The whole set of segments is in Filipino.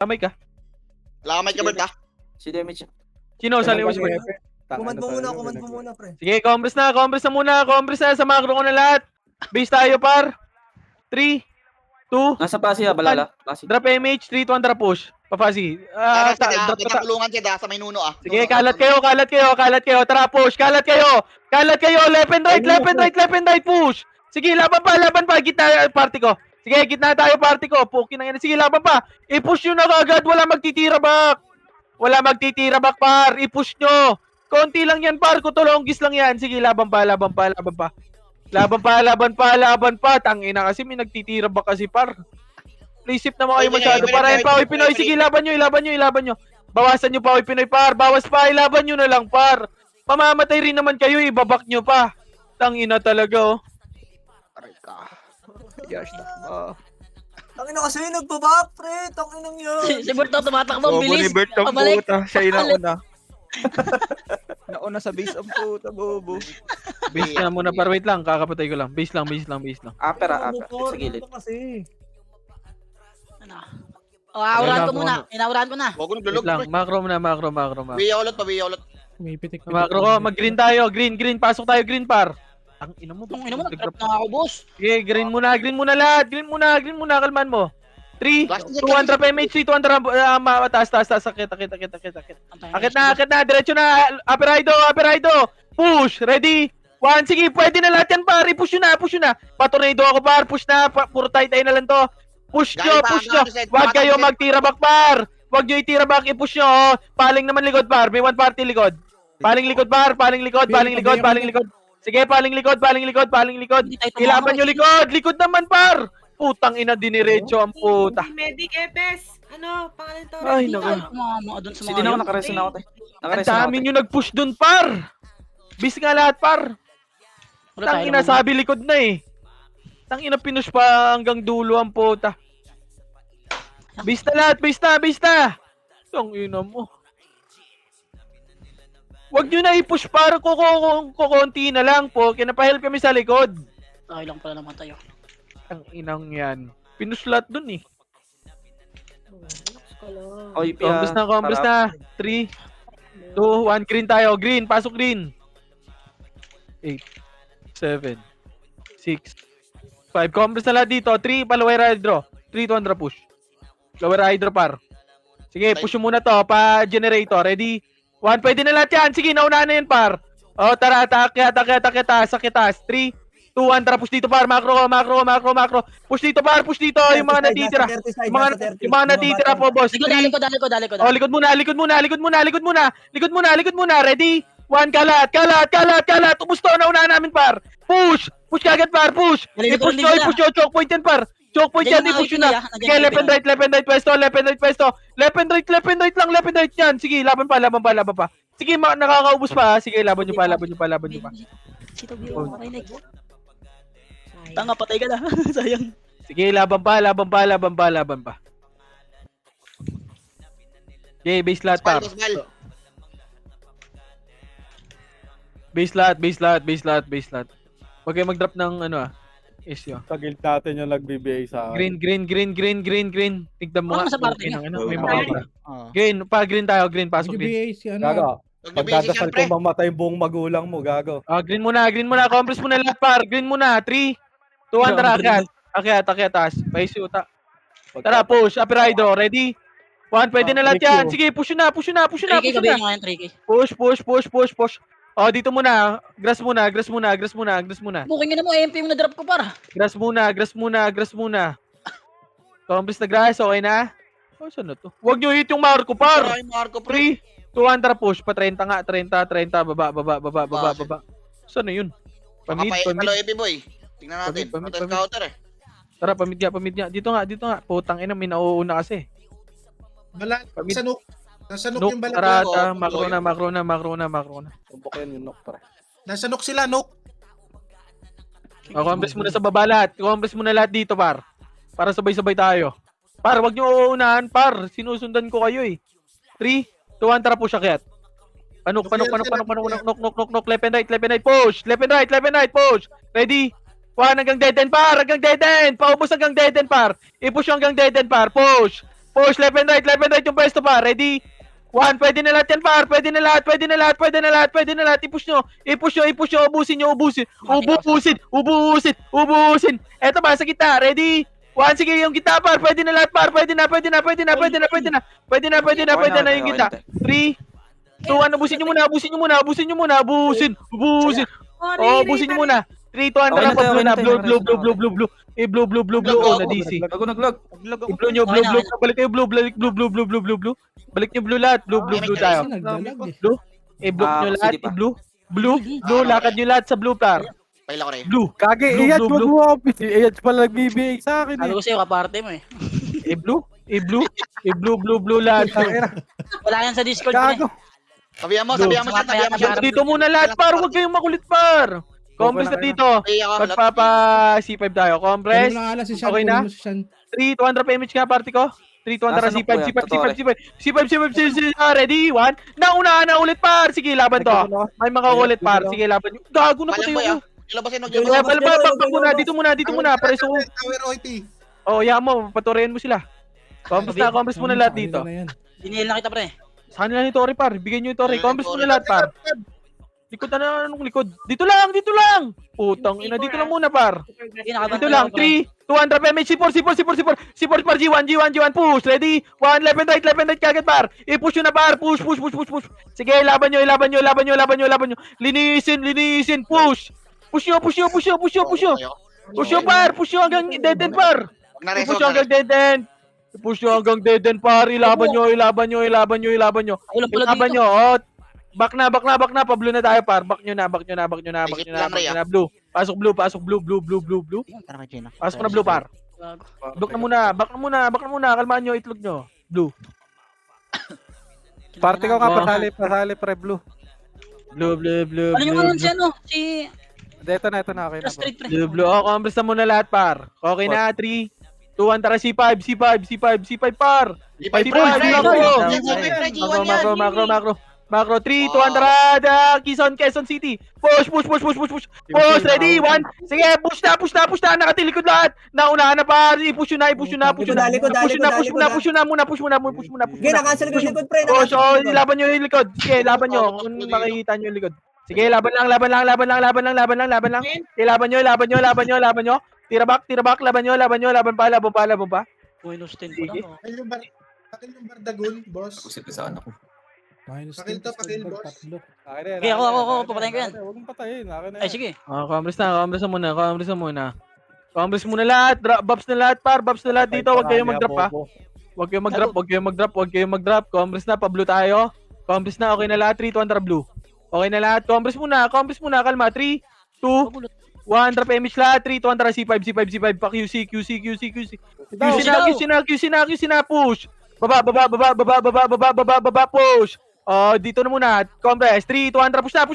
Kamay ka. Lakamay ka, Bert, ha? Si Demich. Sino? Sali mo si Bert. Command mo muna, pre. Sige, Congress na muna. Congress na, sa macro ko na lahat. Base tayo, par. 3, 2, Nasa Pasi ha, Balala. Pasi. drop MH, 3, 2, drop push. Papasi. Tara, Drop sa kulungan siya, sa may nuno, ah. Sige, kalat kayo. Tara, push. Kalat kayo. Left and right, push. Sige, laban pa. Gitna, party ko. Sige, gitna tayo, party ko. Pukin na yan. Sige, laban pa. I-push nyo na kagad. Wala magtitira back, par. I-push nyo. Konti lang yan, par. Kutulonggis lang yan. Sige, laban pa. Tangina kasi may nagtitira back kasi, par. Isip na mo kayo masyado. Parayan pa, Oy Pinoy. Sige, ilaban nyo. Bawasan nyo pa, Oy Pinoy, par. Bawas pa, ilaban nyo na lang, par. Mamamatay rin naman kayo, ibabak nyo pa. Tangina talaga, oh. Aray ka. Yes, na. Tangina kasi nagbabak, pre. Tanginang yun. Si Berto tumatakbo, Bobo ni bilis. Bert ang Pabalik. puta. Siya yung nauna. Nauna sa base ang puta, bobo. Base na muna, par. Wait lang, kakapatay ko lang. Base lang. Aper. Sa gilid. Ano? Oh, aurahan ko muna. Inaurahan ko na. Huwag ko Wait naglulog, lang. pre. Macro. Wiya ulit. Pumipitik. Macro ko, mag-green tayo. Green. Pasok tayo, green, par. Ang ina mo. Kung ina mo, nag-trap na ako, boss. Sige, green muna lahat. Green muna, kalman mo. 3, 2, 1, drop MH, 3, 2, 1, drop, taas, sakit. Akit na, diretso na, Aperaido, push, ready, 1, sige, pwede na lahat yan, par, push nyo na, patornado ako, par, push na, puro tay na lang to, push nyo, wag kayo magtira back, par, wag nyo itira back, i-push nyo, oh. Paling naman likod, par, may one party likod, paling likod, sige, paling likod, ilaban nyo likod naman, par. Putang ina, diniretso ang puta. Medic Epes. Ano, pangalan to? Ay, naku. Mga doon sa Si mga Dino, yun. nakares na ako, te. Ang dami nyo nag-push dun, par. Bis nga lahat, par. Tangina, sabi likod na eh. Tangina, pinush pa hanggang dulo ang puta. Bis na lahat, bis na. Tangina mo. Wag nyo na i-push, par. Kukunti na lang po. Kinapahelp kami sa likod. Okay lang pala naman tayo. Ang inang yan. Pinuslat dun eh. Oy, Congress na. 3, 2, 1. Green tayo. Green. Pasok green. 8, 7, 6, 5. Congress na lahat dito. 3, lower hydro. 3, 2, 1, push. Lower hydro, par. Sige, push mo muna to. Pa-generator. Ready? 1. Pwede na lahat yan. Sige, naunahan na yan, par. O, tara. Sakit taas. 3, 2, 1, tara, push dito, par. Macro. Push dito, par. Yung mga natitira. Yung mga natitira po, boss. Dali ko. Oh, likod muna. Ready? 1, kalat. Tumusto na unahan namin, par. Push kagad, par. Push. I-push nyo. Choke point yan, par. Choke point yan. I-push nyo na. Sige, left and right pwesto. Left and right lang. Yan. Sige, laban pa. Sige, nakakaubos pa. Sige, laban nyo pa. Sito biyo, marinig. Tanga, patay ka na. Sayang. Sige, laban pa. Okay, base lot, par. Base lot. Huwag kayo mag-drop ng issue. Sa guild natin yung nag-BBA sa Green. Tignan mo Ano nga. sa party Okay, niya? may mga Green, green tayo. Green, pasok green. BBA si ano. Gago. Nagbibisi Pagdadasal siyempre. ko mamatay yung buong magulang mo, gago. Green muna. Compress muna lahat, par. Green muna. 3, 2, 1, tara. Akyat, taas. Paisuta. Tara, push. Aperaido. Ready? 1, pwede na lahat yan. Sige, push na. 3K gabi yung ngayon, 3K. Push. Oh, dito muna. Grass muna. Booking na mo, MP yung na-drop ko, para. Grass muna. Compress na grass. Okay na? Oh, saan na to? Huwag nyo hit yung Marco, par. Ay, Marco, pre. 3, 2, 1, tara, push. Pa 30 nga. 30. Baba. Saan na yun? Pamid. Hello, Epi Boy. Tingnan natin. Pamid. Ito yung counter, eh. Tara, pamid nga. Dito nga. Putang ina, may nauuna kasi. Pamid. Nasa Nuk Nook, yung balat. tara, ko. macro na. Tumbok yan yung nok, pre. Nasa Nuk sila, Nuk. Compress muna sa baba lahat. Compress muna lahat dito, par. Para sabay-sabay tayo. Par, wag nyo uunahan, par. Sinusundan ko kayo eh. 3, 2, 1, tara, push akyat. Panok. Nok. Left and right, push. Left and right, push. Ready? 1 hanggang dead end, par. Paubos hanggang dead end, par. I-push hanggang dead end, par. Push. Push, left and right yung pwesto par. Ready? 1, pwede na lahat yan par. Pwede na lahat. I-push nyo. Ubusin. Eto ba, sa kita. Ready? 1, sige yung kita par. Pwede na lahat par. Pwede na yung kita. 3, 2, 1, ubusin nyo muna. Ubusin. Oh, ubusin nyo muna. 3, 2, 1, tara pa. Blue na. Blue. Blue. Oh, na DC. Ako nag-log. Blue nyo. Balik kayo blue. Balik nyo blue lahat. Blue tayo. Blue. I-block nyo Ah, lahat. sige pa. Blue. Lakad nyo lahat sa blue par. Paila ko rin. Blue. Kage, Blue, Iyad, blue, wag blue. mo ako. Iyad pala nag-BBA sa akin Sabi eh. ko sa'yo, kaparte mo eh. Blue lahat. Wala yan sa Discord ko eh. Gago. Sabihan mo Blue. siya. Dito muna lahat par. Huwag kayong makulit par. Compress na dito. Pay ako. Magpapa C5 tayo. Compress. Okay na? 3, 200 PMH nga party ko. 3, 200 C5. Ready? 1. Nauna na ulit par. Sige, laban to. May makakulit par. Sige, laban nyo. Gago na Malang patayo boy ko. Ilabasin mo. Dito muna. Tower OIP. Oh, yaman mo. Patuloyin mo sila. Compress muna lahat dito. Dinil na kita pre. Sa kanila ni Tori par. Bigyan nyo yung Tori. Compress muna lahat par. Likod na anong likod? Dito lang. Putang ina, dito lang muna par. Dito lang. 3, 200 PMH, C4 par, G1, push. Ready? 1, left and right kagad par. I-push nyo na par. Push. Sige, laban nyo. Linisin, push. Push nyo par. Push nyo hanggang dead end par. Push nyo hanggang dead end par. Ilaban nyo. Ilaban nyo. Oh, back na. Pablo na tayo par. Back nyo na. Blue. Pasok blue. Pasok na blue par. Back na muna. Kalmaan nyo, itlog nyo. Blue. Party ko nga, pasali pre, blue. Blue. Ano yung ano siya no? Si Ito na, okay na. Street pre. Blue. Oh, compress na muna lahat par. Okay na. 3, 2, 1, tara C5 par. Macro 3, 200 Quezon City. Push. Ready? 1. Sige, push na. Nakatilikod lahat. Naunahan na par. I-push na. Push muna. Sige, na-cancel ko yung likod, pre. Push. Oh, laban nyo yung likod. Sige, laban nyo. Kung makikita nyo yung likod. Sige, laban lang. Sige, laban nyo. Tira back. Laban pa. Minus 10 ko lang. Pakil yung Bardagun, boss. Pakil, boss. Okay, ako, papatayin ko yan. Huwag mong patayin, akin na Ay, yan. sige. Compress muna. Compress muna lahat. Bobs na lahat par. Dito. Huwag kayong mag-drop ha. Huwag kayong mag-drop. Compress na. Pablo tayo. Compress na. Okay na lahat. 3, 200 blue. Okay na lahat. Compress muna. Kalma. 3, 2, 1. Drop image lahat. 3, 200 C5. Pa QC na. Push. Baba. Push. Oh, dito na muna. Compress. 3, 200. Push na.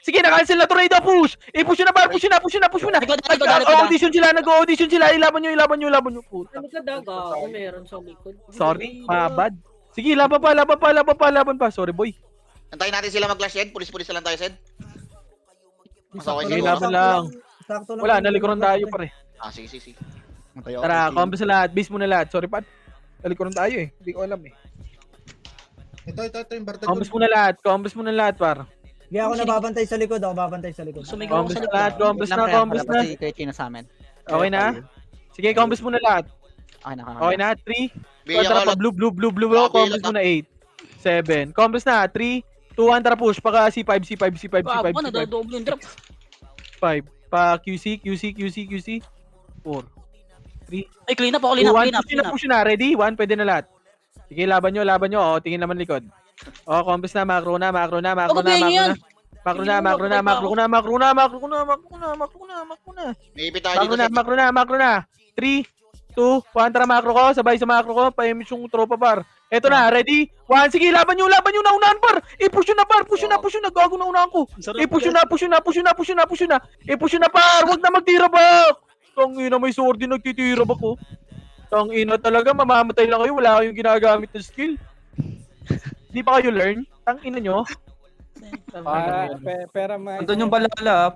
Sige, na-cancel na tornado. Push. I-push na par. Push na. Audition sila. Ilaban nyo. Puta. Ano ka daga? Kung meron sa likod. Sorry, mabad. Sige, laban pa. Sorry, boy. Antayin natin sila mag-clash Sed. Pulis lang tayo Sed. Mas okay Sige, siguro. laban lang. Sakto lang. Wala, nalikuran tayo pare. Sige. Tara, compress na lahat. Base muna lahat. Sorry, Pat. Nalikuran tayo eh. Hindi ko alam eh. Ito yung Bardagun. Compress muna lahat, par. Hindi ako nababantay sa likod. Sumigaw ako sa likod. Compress na. Okay na? Sige, compress muna lahat. Okay na? 3. Bigyan Tara ko pa, blue. Compress muna 8. 7. Compress na. 3, 2, 1. Tara push. Paka C5. Bago ka, nagdodoble yung drop. 5. Pa QC. 4. 3. Ay, clean up. 2, 1. Push na. Ready? 1. Pwede na lahat. Sige, laban nyo. O, tingin naman likod. O, compress na. Macro na. Macro na. May tayo dito Sed. Macro na. 3, 2, 1. Tara macro ko. Sabay sa macro ko. Pa-image yung tropa par. Eto na. Ready? 1. Sige, laban nyo. Naunahan par. I-push na par. Push na. Gago na unahan ko. I-push na. I-push na par. Huwag na magtira back. Tangina, may sword din nagtitira back ko. Tangina talaga. Mamamatay lang kayo. Wala kayong ginagamit na skill. Di pa kayo learn? Tangina nyo. Pera may... Andun yung balala.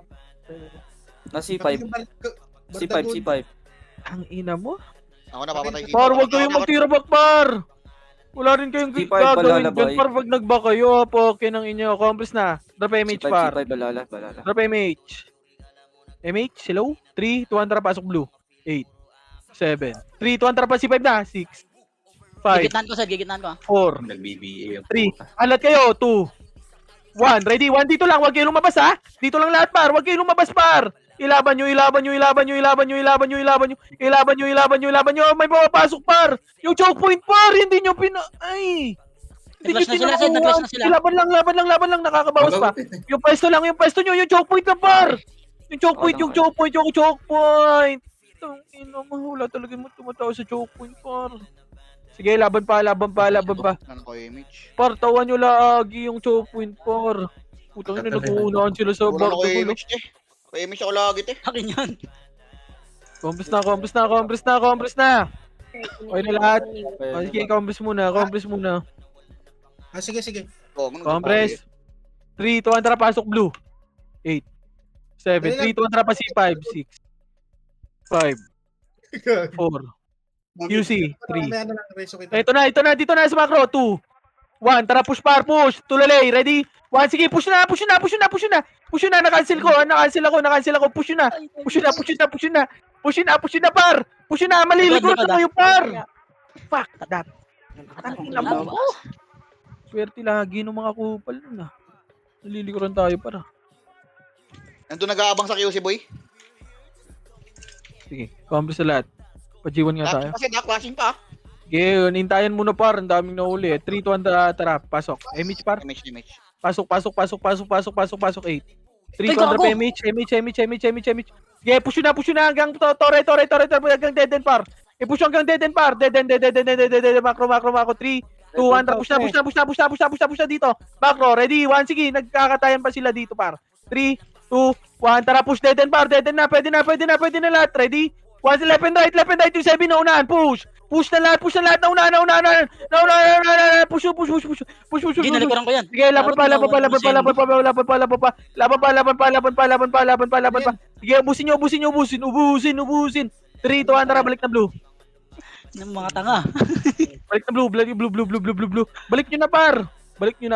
Na C5. Pakil yung Bardagun. C5. Ang ina mo. Ako na papatay dito. Par, wag kayong magtira back, par. Wala rin kayong G5 gagawin balala, dyan, boy. par. Wag nagba kayo, okay ng inyo. Compress na. Drop MH, C5, par. C5, balala. Drop MH. MH, hello? 3, 2 tara, pasok blue. 8, 7. 3, 2 tara, pa C5 na. 6, 5, Gigitnan ko, Sed. Gigitnan ko. 4, Nag-BBA 3. Alat kayo, 2, 1. Ready? 1 dito lang. Huwag kayo lumabas, ha? Dito lang lahat, par. Huwag kayo lumabas, par. Ilaban nyo. May pumapasok, par. Yung choke point, par. Hindi nyo Ay. Hindi Nag-flash na nyo sila, Sed. Nag-flash na sila. Laban lang. Nakakabawas pa. Yung pwesto nyo. Yung choke point na, par. Yung choke point. Ino, mahula talaga mo tumatawa sa choke point, par. Sige, laban pa. Ano ko, image. Par, tawan nyo lagi yung choke point, par. Putang ina, nag-uunahan sila sa Wala na ko back. image, eh. Ko image ako lagi, eh. Akin yan. Compress na. Okay na lahat. Sige, compress muna. Ah, sige. Oh, ano Compress. 3, 2, 1, tara, pasok blue. 8, 7, 3, 2, 1, tara, pa C5, 6, 5, 4, QC, 3. Mamaya na lang, reso kita. Ito na, dito na sa macro. 2, 1, tara, push. Tulalay, ready? 1, sige, push na. Na-cancel ako. Push na, par. Malilikuran na kayo, par. Fuck that. Swerte lagi ng mga kupal nun, ah. Nalilikuran tayo, para. Nandun nag-aabang sa QC, boy. Sige, compress sa lahat. Pa-G1 nga tayo. Kasi clashing pa. Sige, hintayan muna, par. Ang daming nahuli, eh. 3, 2, 1, tara, pasok. MH, par. Image. Pasok. 8. 3, 2, 1, gago. MH. Sige, push na hanggang tore, hanggang dead end, par. I-push hanggang dead end, par. Dead end, macro. 3, 2, 1, tara, push na dito. Macro, ready? 1, sige, nagkakatayan pa sila dito, par. 3, 2, 1, tara, push dead end, par. Dead end na, pwede na lahat. Ready? 1, left and right, yung 7 na unahan, push na lahat, na unahan. Push. Ginalikuran ko yan. Sige, laban pa. Sige, ubusin nyo. 3, 2, 1, tara, balik na blue. Ng mga tanga. Balik na blue. Balik nyo na, par. Balik nyo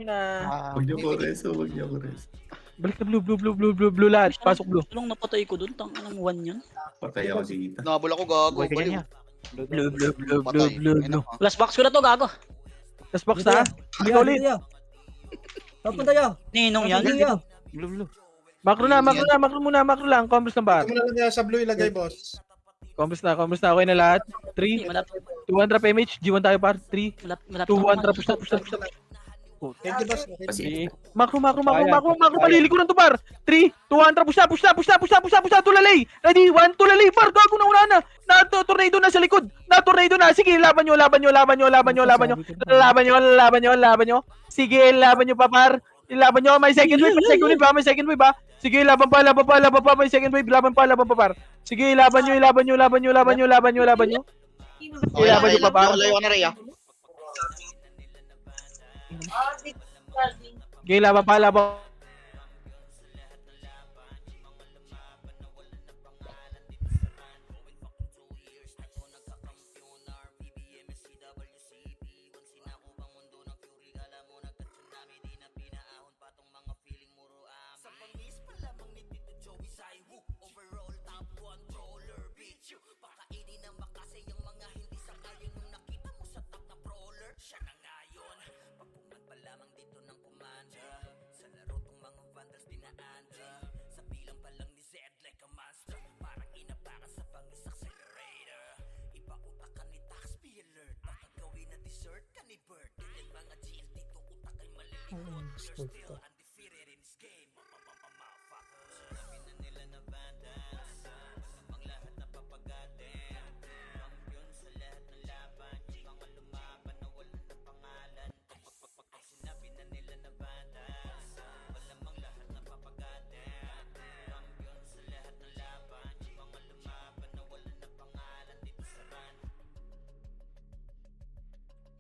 na. Huwag niyo ko res. Balik na blue lahat. Pasok blue. Tulong napatay ko dun. Tang anong 1 yun. Patay ako dito. Nabol ako, gago. Baliw. Blue. Flash box ko na to, gago. Tapos box na. Balik na ulit. Papunta yan. Ninong yan. Blue. Macro lang. Compress ng bar. Ito mo na lang yan sa blue ilagay, boss. Compress na. Okay na lahat. 3, 2, 1, drop MH. G1 tayo, par. 3, 2, 1, drop. Push na. Thank you, boss. Okay. Kasi Macro. Malilikuran to, par. 3, 2, 1, drop. Push na. Tulalay. Ready? 1, tulalay, par. Gago na una na. Na-tornado na sa likod. Sige, laban nyo. Sige, laban nyo pa, par. Ilaban nyo, may second wave ba? Sige, laban pa, may second wave, laban pa, par. Sige, laban nyo. Ilaban nyo pa, par. Layo na, Rhea. Sige, laban pa.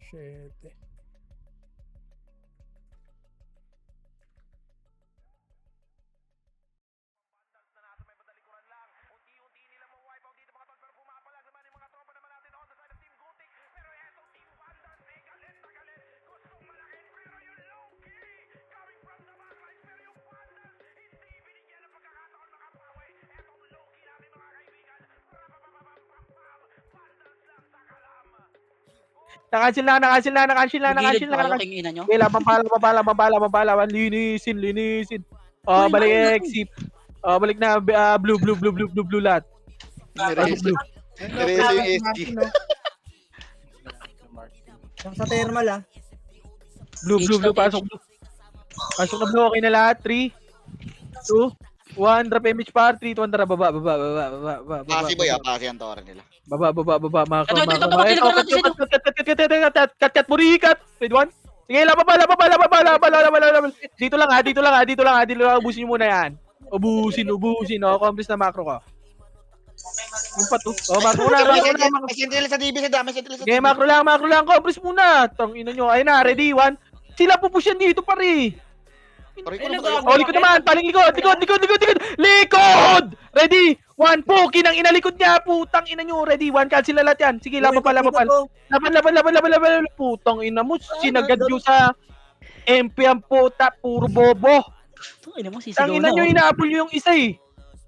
Shit. Nakancel na. Gilid pa kayo, king ina nyo. Okay, labang pala. Linisin. Balik exit. Balik na blue lahat. Pasok blue. Reso yung SG. Sa thermal ah. Blue, pasok blue. Pasok na blue, okay na lahat. 3, 2, 1, drop image par. 3, 2, 1, tara, baba. Pasi boy, pasi ang tore nila. Baba. Macro. Ito, bakit Cut, burikat. Ready, 1. Sige, laba. Dito lang, ubusin nyo muna yan. Ubusin. Accomplish na macro ko. Yung pato. Macro na. May sentinel sa DB sa dami, sentinel sa Okay, DB. macro lang, accomplish muna. Tangina nyo, ayun na, ready, 1. Sila pupush yan dito, pare. Likod naman, paling likod. Likod! Ready? 1, pukin ang inalikod niya, putang ina nyo. Ready? 1, cancel na lahat yan. Sige, laban pa. Laban. Putang ina mo, sinagad nyo sa MP ang puta, puro bobo. Ina mo, sisigaw Tangina na. nyo, inaabol nyo yung isa eh.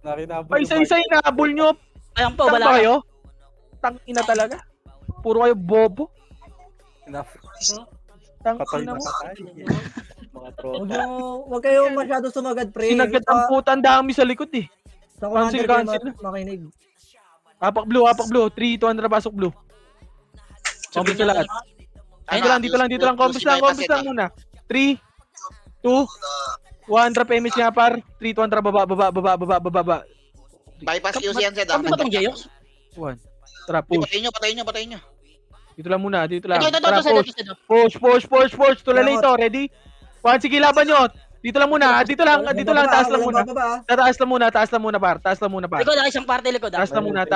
Nakinabol Pa isa-isa inaabol nyo. Ayan po, Tang wala ka. kayo? Tangina talaga. Puro kayo bobo. Patay Tangina na mo. Mga tropa. Huwag kayo masyado sumagad, pre. Sinagad ang puta, ang dami sa likod eh. Sa commander Cancel. kayo makinig. Apak blue. 3, 2, 1, pasok blue. Compass na lahat. Dito lang. Compass lang muna. 3, 2, 1, drop image nga par. 3, 2, 1, baba. Bypass QC yan, Zed. Sabi ba itong Jeyox? 1. Tara, push. Patayin nyo. Dito lang muna. Ito, Tara, push. push. Tulala ito. Ready? 1, sige, laban nyo. Dito lang muna. Dito lang. Taas lang muna. Taas lang muna, par. Likod, isang parte likod. Taas lang muna.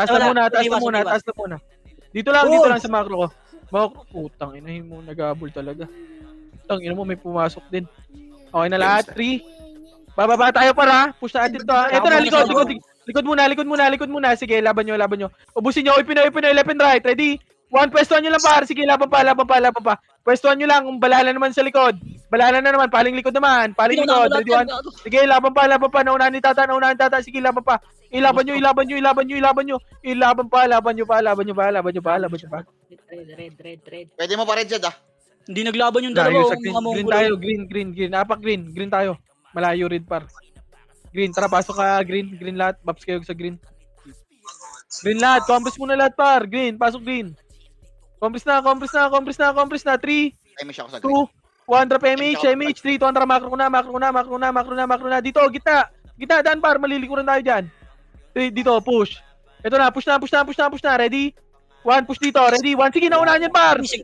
Dito lang sa macro ko. Macro, putang inahin mo, nag-abol talaga. Putang ina mo, may pumasok din. Okay na lahat, 3. Bababa tayo para, push natin to ha. Ito na, likod muna. Sige, laban nyo. Ubusin nyo, Pinoy, left and right, ready? 1, pwestuhan nyo lang par. Sige, laban pa. Pwestuhan nyo lang, balala naman sa likod. Balala na naman, paling likod. Ready, 1. Sige, laban pa. Naunahan ni tata. Sige, laban pa. Ilaban nyo. Ilaban pa. Red. Pwede mo pa red, Zed ah. Hindi naglaban yung dalawa. Sa green tayo, green. Apak green tayo. Malayo red par. Green, tara pasok ka green lahat. Maps kayo sa green. Green lahat, compass muna lahat par. Green, pasok green. Compass na. 3, 2, Ay, may siya ako sa green. 1, drop image, 3, 2, tara macro na. Dito, gitna, daan par, malilikuran tayo dyan. 3, dito, push. Ito na, push na, ready? 1, push dito, ready? 1, sige, naunahan yan par. Push.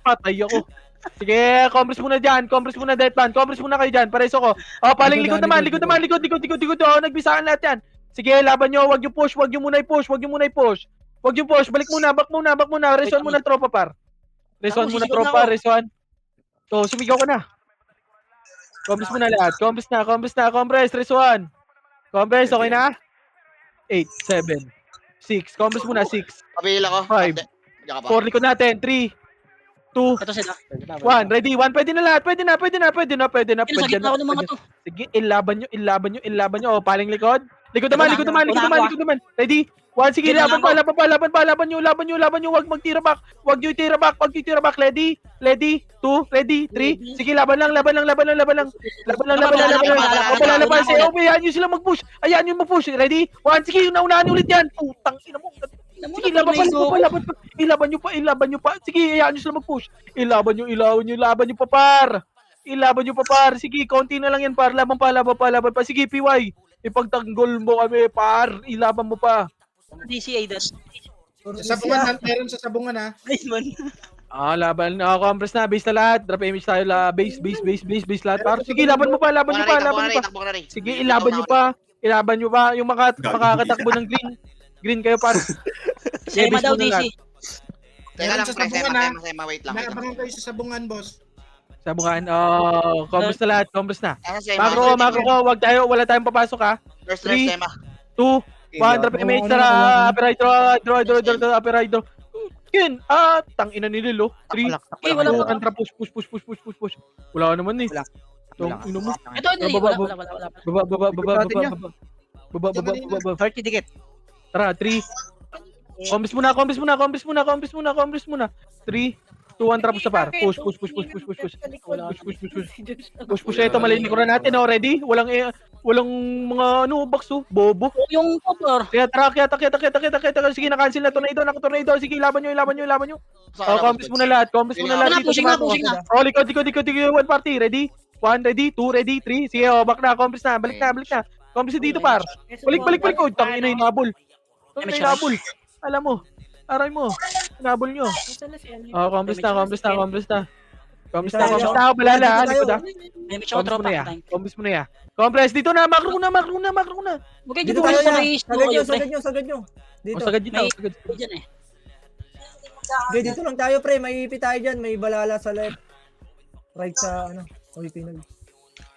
Patay ako. Sige, compress muna dyan. Deathband. Compress muna kayo dyan. Pareso ko. Paling likod naman. Likod. Nagbisakan lahat yan. Sige, laban nyo. Huwag nyo muna i-push. Balik muna. Back muna. Resuan muna tropa par. Resuan. So, sumigaw ka na. Compress muna lahat. Compress. Resuan. Compress, okay na? 8, 7, 6. Compress muna, 6. Kabila ko. 5. 4, likod natin. 3, 2, Ito sila. 1, ready, 1, pwede na lahat, pwede na. Pinasakit na ako ng mga to. Sige, ilaban nyo, o, paling likod. Likod naman. Ready, 1, sige, laban nyo, wag magtira back, wag nyo itira back, ready, 2, ready, 3, sige, laban lang. Hayaan nyo sila mag-push, ready, 1, sige, naunahan nyo ulit yan, putang ina mo. Sige, ilaban nyo pa. Sige, hayaan nyo sila mag-push. Ilaban nyo pa, par. Sige, konti na lang yan, par. Laban pa. Sige, PY. Ipagtanggol mo kami, par. Ilaban mo pa. DCA das. Sa sabungan, meron sa sabungan ha. Nice man. Laban. Compress na. Base na lahat. Drop image tayo. Base lahat, par. Sige, laban mo pa. Takbo na rin. Sige, ilaban nyo pa. Yung makakatakbo ng green kayo, par. Sema daw DC. Teka lang, Sa sabungan, ha? Sema, wait lang. May abangan kayo sa sabungan, boss. Sabukan. Compress na lahat. Sema, Macro ko. Wala tayong papasok ha. First rest, 3, Sema. 2, 1, drop image, tara, upper right draw. Yun, tangina ni Lilo. 3, Wala. 2, push. Wala naman eh. Ino mo. Ito, Baba. 30 dikit. Tara, 3, Combis muna. 3, 2, 1, tapos sa par. Push. Push. Ito, malilikuran natin, oh. Ready? Walang mga, box, oh. Bobo. Yung popper. Kaya, sige, na-cancel na tornado. Sige, ilaban nyo. Oh, combis muna lahat dito Pushing sa na, Marco. pushing na. Oh, likod, one party. Ready? 1, ready, 2, ready, 3. Sige, oh, back na, combis na, balik na. Combis na dito, par. Balik, oh. Tangina yung nabol. Alam mo. Aray mo. Nabol nyo. Oh, combis na. Balala, ha, likod, ha. Damage ako tropa. Combis mo na ya. Complex dito na, macro na. Okay, Dito dito tayo sa na. may slow kayo, pre. Sagad nyo. Dito. Oh, sagad dito. May Sagad. dyan eh. Okay, dito lang tayo, pre. May ipi tayo dyan. May balala sa left. Right sa, Pinag.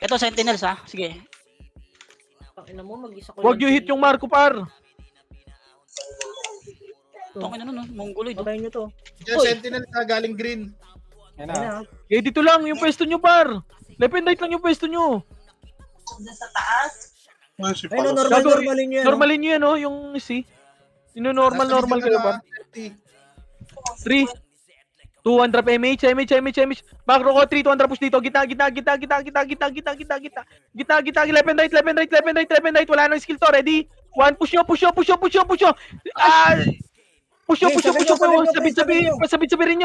Ito, sentinels ha. Sige. Ina mo, mag-isa ko Huwag lang nyo hit yung Marco, par. Tungin na mongoloid. Patayin nyo to. Diyan, Uy. sentinel na galing green. Yan Ayun na. na. Eh, dito lang yung pwesto nyo, par. Left and right lang yung pwesto nyo. Ayun, Gago, normalin nyo yan. Normalin nyo yan, oh, yung C. Normal kayo, par. 3, 2, 1, drop MH. Macro ko, 3, 2, 1, drop push dito. Gitna. Left and right. Wala nang skill to. Ready? 1, push nyo. Ah! Push nyo.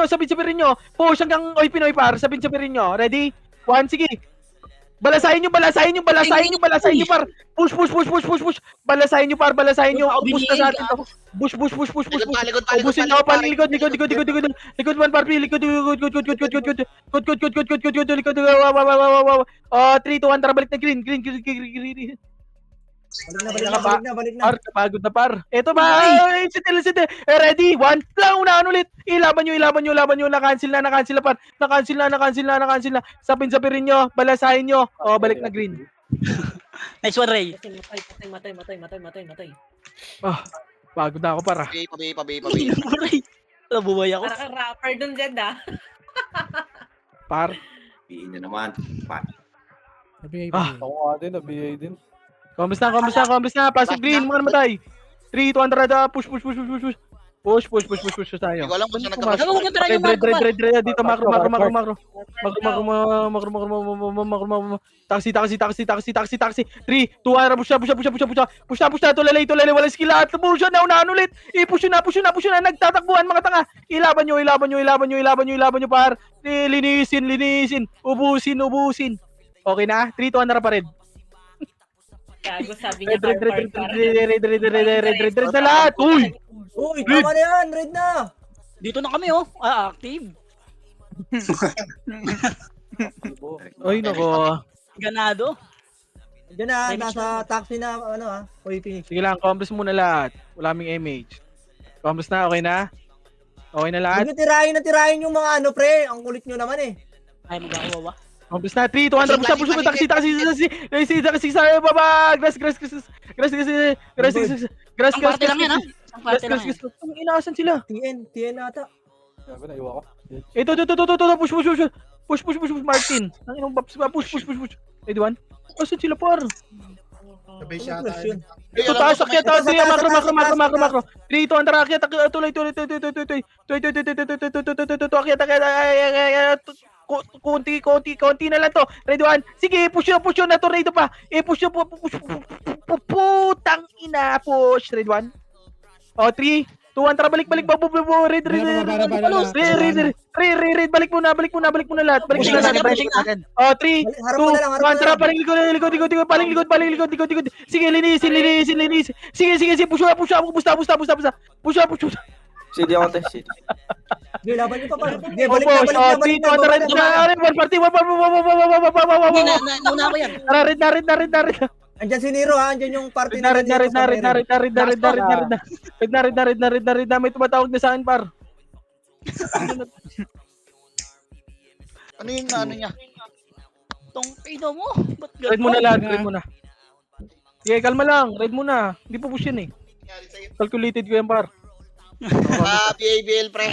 Sabit-sabirin nyo. Push hanggang Pinoy par. Sabit-sabirin nyo. Ready? 1, sige. Balasahin nyo, par. Push. Balasahin nyo, par. Push na sa atin to. Push. Likod pa. Ubusin nyo, par. Likod. Likod, one, par. Likod. Oh, 3, 2, 1, tara, balik na green. Balik na. Par, kapagod na, par. Eto ba? Sitil. Ready? 1, lang, unahan ulit. Ilaban nyo. Na-cancel na, par. Na-cancel na. Sabirin nyo, balasahin nyo. Oh, balik na green. Nice one, Ray. Matay. Ah, pagod na ako, par. Pabi. Ray. Nabuhay ako. Para kang rapper dun, Jed, ah. Par. Piin nyo naman. Ah, Ako nga din, nabiyay din. Kombis na. Pasok green, mga namatay. 3, 2, 1, push. Push tayo. Hindi ko alam kung saan Ano nagka-push. mo kung tara yung Marco pa? Red, dito, macro. Taxi. 3, 2, 1, push na, tulalay, walang skill lahat. Push na, unahan ulit. Push na, nagtatakbuhan, mga tanga. Ilaban nyo, par. Linisin. Ubusin. Okay na? 3, 2, 1, na pa red. Gago, sabi niya Red car. na lahat. Uy! Uy, tama na yan. Red na. Dito na kami, oh. Active. Ay, nako. Ganado. Diyan na, nasa taxi na, Phoenix. Sige lang, combis muna lahat. Wala kaming image. Combis na, okay na? Okay na lahat? Huwag nyo tirahin yung mga pre. Ang kulit nyo naman eh. Ay, magkakawawa. Combis na, 3, 2, 1, push, taxi, baba, grass, Ang parte lang yan, ha? Ang parte lang yan. Ang inaasan sila. TN ata. Sabi na, iwa ko. Ito, push, Martin. Ang inong baps, push. Ready, 1? Asan sila, par? Sabay siya Ano tayo. yun? Ito, taas, akyat, macro. 3, 2, 1, tara, akyat, tuloy. Konti na lang to. Ready, 1. Sige, push na, tornado pa. Push. Putang ina, push. Ready, 1. Oh, 3, 2, 1, tara, balik. Red, balik muna lahat. Oh, 3, 2, 1, tara, paling likod. Sige, linisin. Sige, push up. CD ako, te. CD. Sige, laban nyo pa pa. Sige, Oh, balik boss, na. 3, 2, 1, tara, one party. Hindi, nauna ako yan. Tara, red. Andyan si Nero ha, andyan yung party Red na. May tumatawag na sa akin, par. Ano yung ano niya? Tong pino mo. Ba't Red muna lahat, red muna. Sige, kalma lang. Red muna. Hindi po push yan eh. Calculated ko yan, par. BABL pre,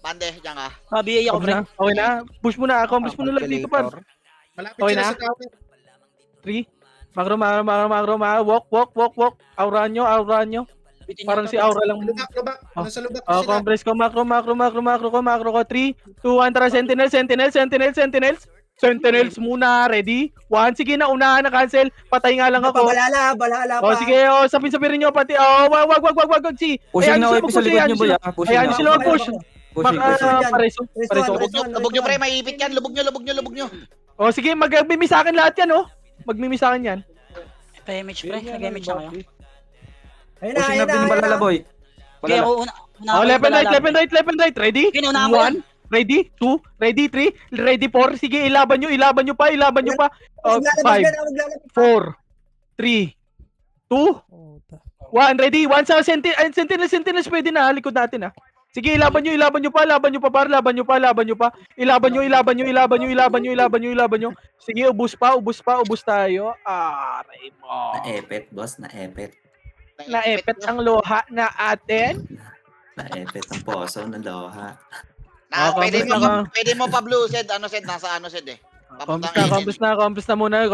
Pande, diyan ka. BA ako, pre. Okay na. Push muna. Accomplish mo na lang dito, par. Malapit Okay sila na? sa tower. 3. Macro. Walk. Aura nyo. Parang si Aura lang. Lubak, lubak. Nasa lubak Oh, sila. compress ko, macro ko. 3, 2, 1, tara, Sentinels muna, ready? 1, sige na, unahan na cancel. Patay nga lang ako. Balala pa. Oh, sige, sapin rin nyo pati. Oh, wag, si. Pushing na Ayan wipe sa likod nyo, boy. Ayan Pushing na. sila mag-push. Pushing. Pareso. Lubog nyo, pre. Maiipit yan. Lubog nyo. Oh, sige, mag-mimi sa akin lahat yan, oh. Mag-mimi sa akin yan. Pa-image pre. Nag-image na kayo. Ayun na, Pushing na din balala, boy. Okay, Balala. ako una. Oh, left and right. Ready? Okay, naunahan ko yan. 1, ready? 2, ready? 3, ready? 4. Sige, ilaban nyo pa. Oh, 5, 4, 3, 2, 1, ready? 1 sa Sentinels pwede na, likod natin, ah. Sige, ilaban nyo pa, laban nyo. Ilaban nyo. Sige, ubus tayo. Raymond. Na-epet, boss. Na-epet. Naepet ang luha na atin. Na-epet ang poso ng loha. Pwede mo pa blue, Sed. Ano, Sed? Nasa ano, Sed, eh. Compres na muna.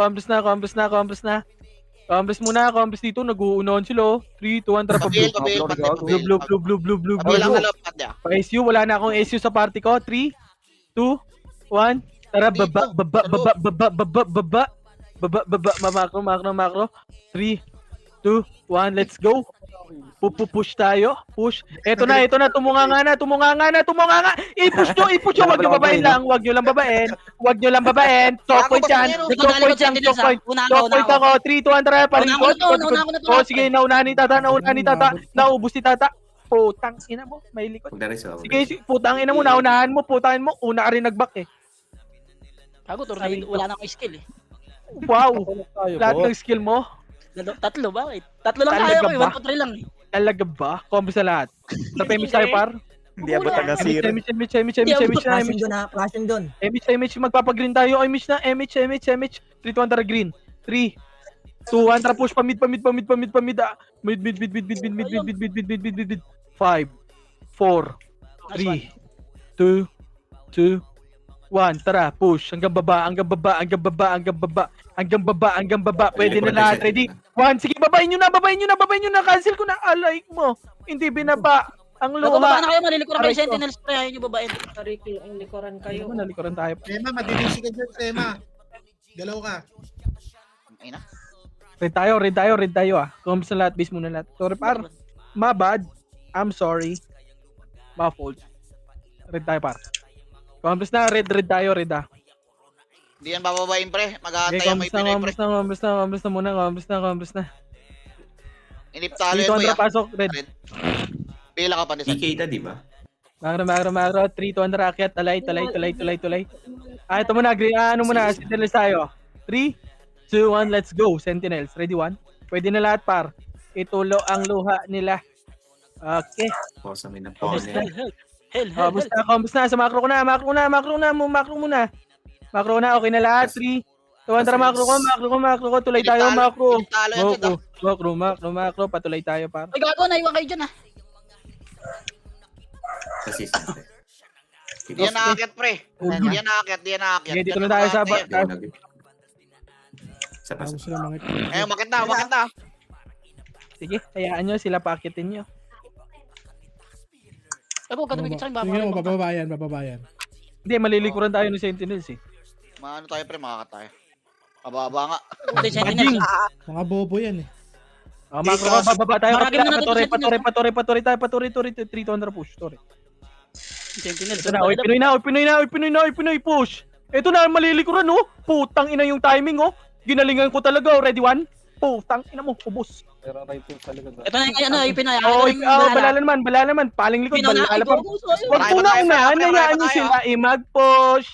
Compres dito, nag-uunahan sila. 3, 2, 1, tara pa blue. Blue. Pa-SU, wala na akong SU sa party ko. 3, 2, 1, tara, baba. Macro. 3, 2, 1, let's go. Push tayo. Push. Eto na. Tumunga nga. I-push nyo. Wag nyo babain. Talk point yan. Talk point ako. 3, 2, 1, tara. Palikot. Oh, sige. Naunahan ni Tata. Naubos ni Tata. Putang ina mo. May likod. Huwag na rin siya. Sige, putang ina mo. Naunahan mo. Putangin mo. Una ka rin nag-back eh. Gago, wala na akong skill eh. Wow. Lahat ng skill mo. Tatlo, bakit? Tatlo lang Talaga kaya ko eh. ba? 1 to 3 lang eh. Talaga ba? Kombi sa lahat. Sa Pemich tayo, par. Hindi abot ang kasira. Flashing doon. Image, magpapagreen tayo. Image na, image. 3, 2, 1, tara, green. 3, 2, 1, tara, push pa mid. Mid. 5, 4, 3, 2, 1, tara, push. Hanggang baba. Pwede na lahat. Ready? 1, sige, babain nyo na. Cancel ko na. Alay mo. Hindi binaba. Ang Bababa na luha. kayo, malilikuran kayo. Aray ko. Sentinels pre, ayaw nyo babain. Sorry, ang likuran kayo. Nalikuran tayo. Tema, madidisi ka dyan, Tema. Galaw ka. Ayun na. Red tayo ah. Kombi sa lahat. Base muna lahat. Sorry, par. My bad. I'm sorry. My fault. Red tayo, par. Kombi na. Red tayo. Red ah. Hindi yan bababain, pre. Mag-aantay Okay, ang may Pinoy, pre. Compres na. Inip talo Dito, yan, Andra, kuya. pasok. Red. Pila ka pa ni Sed. PK na, di ba? Macro. 3, 2, Andra, akyat. Talay. Ito muna. Ano muna? Sentinels tayo. 3, 2, 1, let's go. Sentinels. Ready, 1? Pwede na lahat, par. Itulo ang luha nila. Okay. Poso may ng Oh, pone. Hell. Compres na. Sa macro muna. Macro na, okay na lahat. 3, 2, 1, tara, macro ko. Tulay tayo, macro. Inip talo yan, Sed, ah. Macro. Patuloy tayo, par. Ay, gago, naiwan kayo dyan ah. Assistant. Di yan naakyat, pre. Di yan naakyat. Okay, dito na tayo sa Sa paso. Ayun, umakit na. Sige, hayaan nyo sila paakitin nyo. Ay, huwag ka tumigit sa akin. Baka Tingnan mo, makalimutan. bababayan. Hindi, malilikuran tayo ng Sentinels eh. Maano tayo, pre. Makakat tayo. Mababa nga. Ito yung Sentinels. Mga bobo yan eh. Macro ka, bababa tayo. Maragin mo na natin yung Sentinels. Patuloy. 3, 2, 1, push. Sorry. Sentinels. Ito na, Pinoy, push. Ito na, malilikuran, oh. Putang ina yung timing, oh. Ginalingan ko talaga, oh. Ready, 1? Putang ina mo, ubos. Merong right team sa likod. Ito na yung ano, yung pinaya. Oh, balala naman. Paling likod, balala pa. Wag po na unahan, hayaan nyo sila mag-push.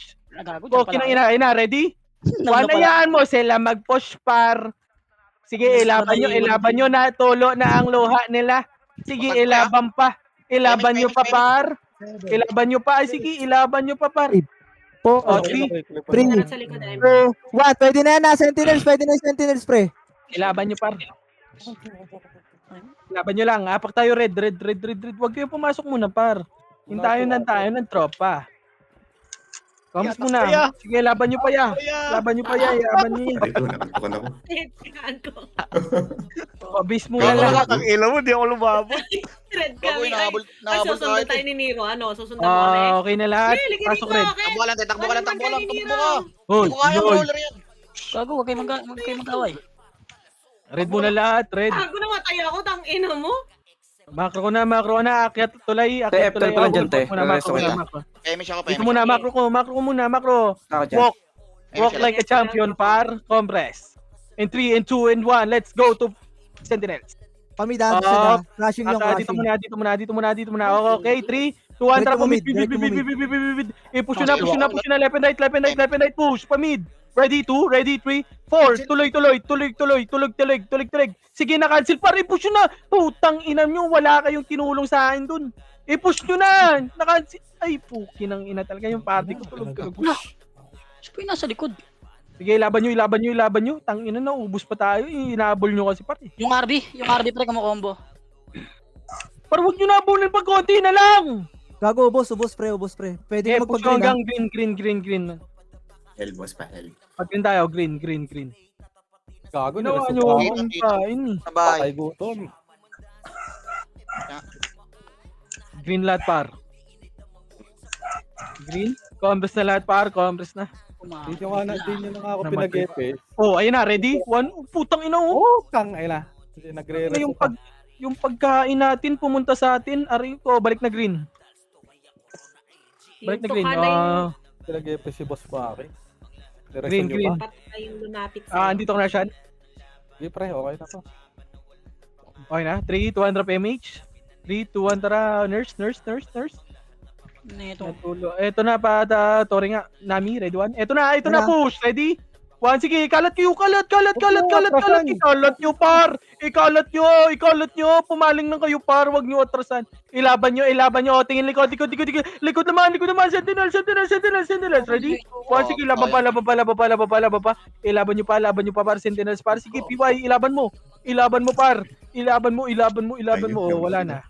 Okay na, ina, ready? 1, hayaan mo sila mag-push, par. Sige, ilaban nyo na, tulo na ang luha nila. Sige, ilaban nyo pa, par. Sige, ilaban nyo pa, par. 4, Oh, 3, 3, Nasa likod eh. 2, 1. Pwede na yan, Sentinels, pre. ilaban nyo, par. Ilaban nyo lang, apak tayo, red. Huwag kayo pumasok muna, par. Hintayo ng tropa. Combos muna. Sige, laban nyo pa ya. Laban nyo pa ya. Laban nyo yan. Pare ko, nakuntukan ako. Tingnan ko. O, base muna lang. Ang ila mo, di ako lumabot. Red Bago kami. yung Ay, nahabol ka susunod kahit tayo ni Nero. Ano? Susunod mo kami. Okay na lahat. Pasok red. Takbo ka lang, takbo ka lang, takbo ka lang, takbo ka. Hoy, Hindi ko kaya hoy. roller yan. Gago, huwag kayo mag-away. Red muna lahat. Red. Gago namatay ako. Tang ina mo. Macro ko na. Akyat tuloy. Te, F12 pa lang dyan, te. Muna, macro Resto muna, kita. macro. Pemish ako, Dito pemish. muna, macro ko muna, macro. Ako dyan. Walk. Walk like a champion, par. Compress. In 3, and 2, and 1. Let's go to Sentinels. Pamidahan Up. sila. Flashing yung Dito flashing. muna. Okay, 3, 2, 1, tara, pumid. I-push nyo na, left and right, push, pamid. Ready, 2, ready, 3, 4, tuloy. Sige na, cancel, par, i-push nyo na. Putang ina nyo, wala kayong tinulong sa akin dun. I-push nyo na, na-cancel. Ay, puki ng ina talaga yung party ko, tulog. Siya po yung nasa likod. Sige, ilaban nyo. Tang ina na, ubus pa tayo. Inaabol nyo kasi, par. Yung RB pre, kumukombo. Par, huwag nyo na abulin pag konti na lang. Gago, ubos pre. Pwede Eh, ka push magpag-green, hanggang green. L, boss pa, L. Pag-green tayo, green. Gago, Ginawa nireso nyo pa ako ako. ng kain eh. Sabay. Patay gutom. Green lahat par. Green. Compress na lahat par. Compress na. Hindi nyo nga ako Namatay. pinag-epe. Oh, ayun na. Ready? One. Putang ina oh. Oh, kang ay na. Hindi nagre-reso Yung pagkain natin pumunta sa atin. Ari ko. Balik na green. Balik na green. Pinag-epe si Boss Paki. Green. Patay yung lunatic Andito ko na siya. Sige pre, okay na to. Okay na. 3, 200 PMH. 3, 2, 1. Tara. Nurse. Ito. Natulo. Eto na pa. Tori nga. Nami. Ready one. Eto na. Push. Ready? One. Sige. Kalat nyo, par. Ikalat nyo. Pumaling lang kayo, par. Wag nyo atrasan. Ilaban nyo. O, tingin likod. Likod naman. Sentinels. Ready? One. Sige. Laban pa. Ilaban nyo pa, par. Sentinels, par. Sige, PY. Ilaban mo, par. Ilaban mo. Oh, wala na.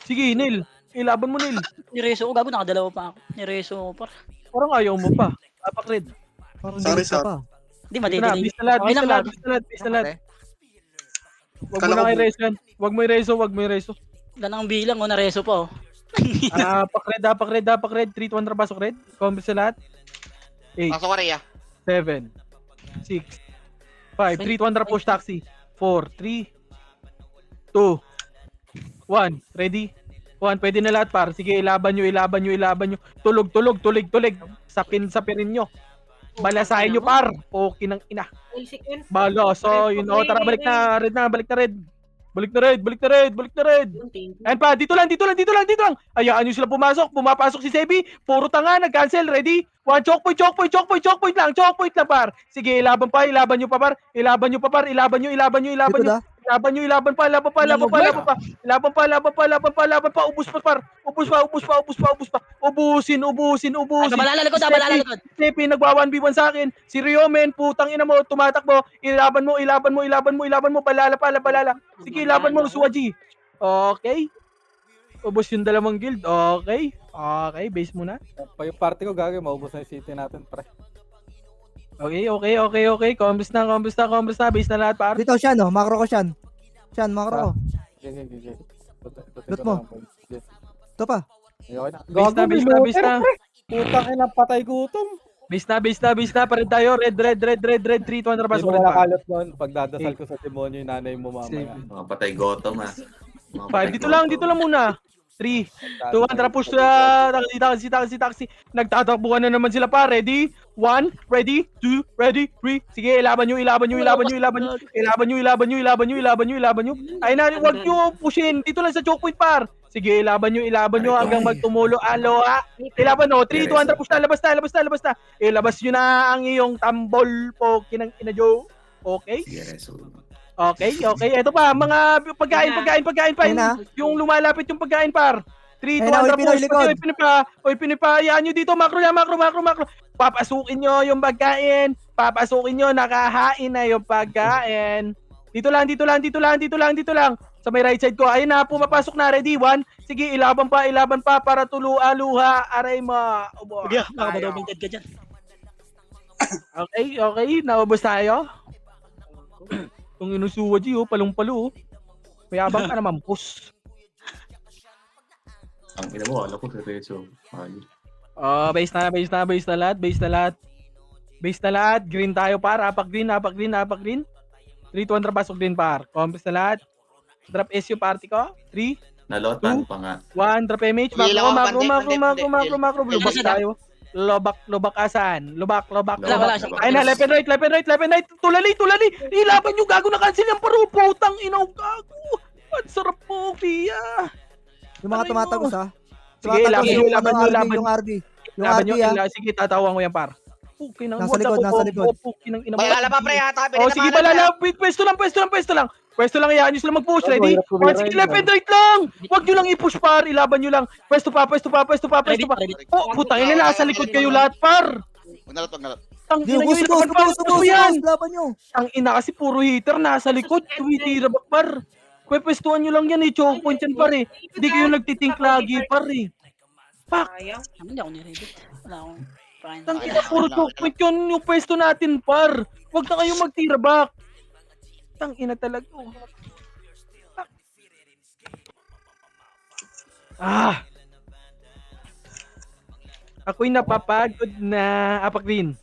Sige, Nil. Ilaban mo, Nil. Nireso ko, gago, nakadalawa pa ako. Nireso ko, par. Parang ayaw mo pa. Apak red. Parang hindi ka pa. Hindi, Ito na, madidinig. bis na lahat. Wag mo na kayo reso yan. Wag mo i-reso. Ganang bilang, nareso pa, oh. Apak red. 3, 2, 1, pasok red. Combos sa lahat. 8, Pasok ka, Rhea. 7, 6, 5, 3, 2, 1, push taxi. 4, 3, 2, 1. Ready? 1, pwede na lahat, par. Sige, ilaban nyo. Tulog. Sapirin nyo. Balasahin nyo, par. Okay ng ina. Bala. So, yun. O, tara, balik na. Balik na red. Ayan pa, dito lang. Ayaan nyo sila pumasok. Pumapasok si Sebi. Puro tanga, nag-cancel. Ready? 1, choke point lang, par. Sige, ilaban nyo pa, par. Ilaban nyo. Ilaban pa. Ubus pa. Ubusin. Balala likod. Sepi, nagwa-1v1 sa akin. Si Riomen, putang ina mo, tumatakbo. Ilaban mo. Balala. Sige, ilaban mo, Suwaji. Okay. Ubus yung dalawang guild. Okay, base muna. Pa yung party ko gagawin, maubos na yung city natin pre. Okay. Combos na. Base na lahat, par. Dito siya, no? Macro ko siya. Macro ko. Sige. Loot mo. Ito pa. Okay na. Base na. Putang ina, patay gutom. Base na. Parin tayo. Red. 3, 2, 1, Hindi pasok mo red, par. nakakalot nun. Pagdadasal ko sa demonyo yung nanay mo mamaya. Mga patay gotom, ah. 5, dito lang muna. 3, 2, 1, tara push taxi. Nagtatakbuhan na naman sila, pa. Ready? 1, ready, 2, ready, 3. Sige, ilaban nyo. Ay na, wag nyo pushin. Dito lang sa choke point, par. Sige, ilaban nyo hanggang magtumulo. Aloha. Ilaban nyo. 3, 2, 1, tara push na. Labas na. Ilabas nyo na ang iyong tambol po kinang inadyo. Okay? Sige, reso. Okay. Ito pa, mga pagkain pa. Ayun na. Yung lumalapit yung pagkain, par. 3, 2, Ayun na, 1, Pinoy likod. Oy, pinipayaan nyo dito. Macro. Papasukin nyo yung pagkain. Nakahain na yung pagkain. Dito lang. Sa may right side ko. Ayun na, pumapasok na. Ready? 1. Sige, ilaban pa para luha. Aray mo. Ubo. Sige, makabadobing dead ka dyan. Okay. Naubos tayo. Kung inusuwa G, palong-palo. Mayabang ka naman, push. Ang ina mo, alam ko seryoso. Ay. Base na lahat. Green tayo par. Apak green. 3, 2, 1, pasok green par. Compress na lahat. Drop SU party ko. 3, Nalotan pa nga. 1, drop image. Macro. Lubak tayo. Lubak asan? Lubak. Wala siya. Ay na, left and right. Tulali. Ilaban nyo, gago na cancel yung paro. Putang inaw, gago. Ang sarap po, Pia. Yung mga Aray mo. tumatagos ha. Sige, laban nyo. Yung RB. Yung Laban RB nyo. ha. Sige, tatawan ko yan, par. Puki ng Nasa likod. Pukinang ina mo. Balala pa, pre, ha? Tabi Oh, sige, balala. Pwesto lang. Pwesto lang, hayaan nyo sila mag-push. Ready? Sige, left and right lang. Huwag nyo lang i-push, par. Ilaban nyo lang. Pwesto pa. Ready. Oh, putang ina, nasa likod kayo lahat, par. Wag nalat. Tang ina nyo, Gus, ilaban pa. Gusto yan. laban nyo. Ang ina kasi puro hitter, nasa likod. Tumitira ba, par? Pwestuhan nyo lang yan, eh. Choke point yan, par, eh. Hindi kayo nagtitink lagi, par, eh. Sayang. Hindi ako nirebit. Wala akong fine. Tang ina, puro choke point yun yung pwesto natin, par. Huwag na kayo magtira back. Tang ina talaga. Ako'y napapagod na apak green.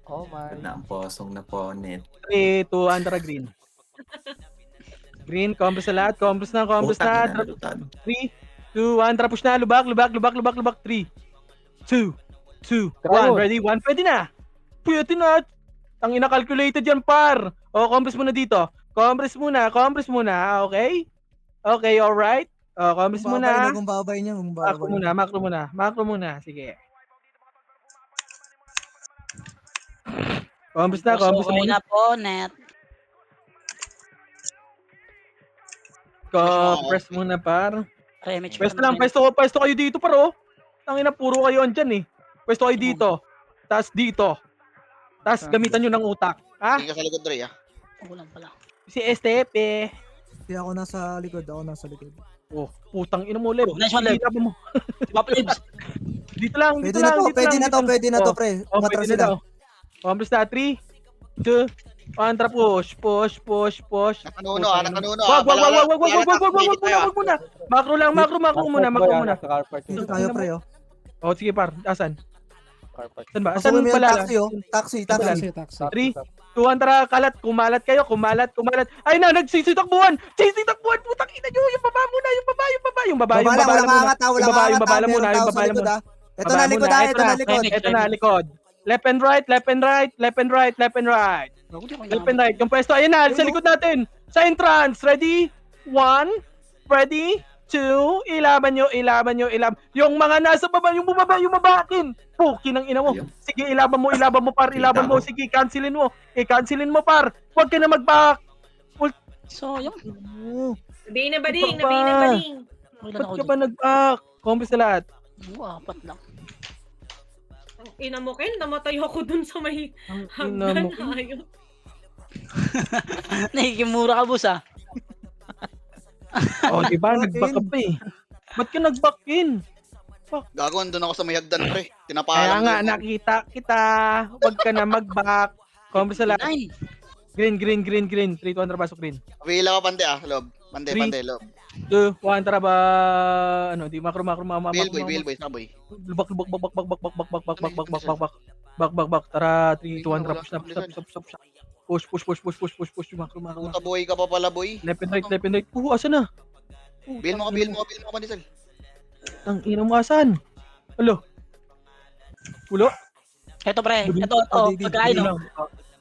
Oh my. Na ang posong na ponet. 3, 2, Andra green. Green, compress na lahat. Compress na. Putang ina, Drop. nalutan. 3, 2, 1. Tapos na. Lubak. 3, 2, 1. Ready? 1. Pwede na. Ang ina-calculated yan, par. O, compress muna dito. Compress muna. Okay? Okay, alright. O, compress muna. Kung babay niya. Macro muna. Sige. Compress na. Okay na po, net. Compress muna, par. Remage Pwesto kayo dito, par, oh. Ang ina, puro kayo andyan, eh. Pwesto kayo dito. Tas dito. Tas gamitan nyo ng utak. Ha? Hindi ka sa likod, Dre, ha? Ulan pala. Si STP. Kaya ako nasa likod. Oh, putang ina mo, Leb. Nice one, Leb. Ilaban mo. Swap lives. Dito lang. Pwede na to, pre. Oh, Umatras pwede na sila. to. Compress na. 3, 2, 1, tara push. Nakanuno, ha? Nakanuno, ha? Wag muna. Macro muna. Sa car park. Dito tayo, pre, oh. Oh, sige, par. Asan? Car park. Saan ba? Pasok Asan mo yung pala? taxi, oh. Taxi. 3, 2, 1, tara, kalat. Kumalat kayo. Ay na, nagsisitakbuhan. Putang ina nyo. Yung baba muna. Yung baba muna. Ito na likod. Ito na, likod. Left and right. Ako, di ako Yung pwesto, ayun na, sa likod natin. Sa entrance. Ready? 1. Ready? 2. Ilaban nyo. Yung mga nasa baba, yung mabakin. Puki ng ina mo. Ayun. Sige, ilaban mo, par. Sige, cancelin mo, par. Huwag ka na mag-back. So, yung. Nabihin na bading. Ulan Ba't ako ka ba nag-back? Kompres na lahat. Apat lang. Ang ina mo, Ken, namatay ako dun sa may Ang ina mo. hagdan. Ayun. Nakikimura ka, boss, ah. Oh, diba? Nag-back ka pa, eh. Ba't ka nag-back in? Gago, andun ako sa may hagdan, pre. Kaya Tinapalan nga, ko. nakita kita. Huwag ka na mag-back. Kompres na lahat. 9. Green. 3, 2, 1, tara, pasok green. Pila ka, pande, ah. Loob. Three. Pande, loob. 2, 1, tara ba? Ano, di macro. Bilboy, saboy. Lubak. Bak. Tara, 3, 2, 1, tara, push na. Push. Macro. Puta boy ka pa pala, boy. Left and right. Asan na? Bill mo ka, Pandesal. Ang ina mo, asan? Alo. Ulo? Ito, pre. Ito. Pagkain, no?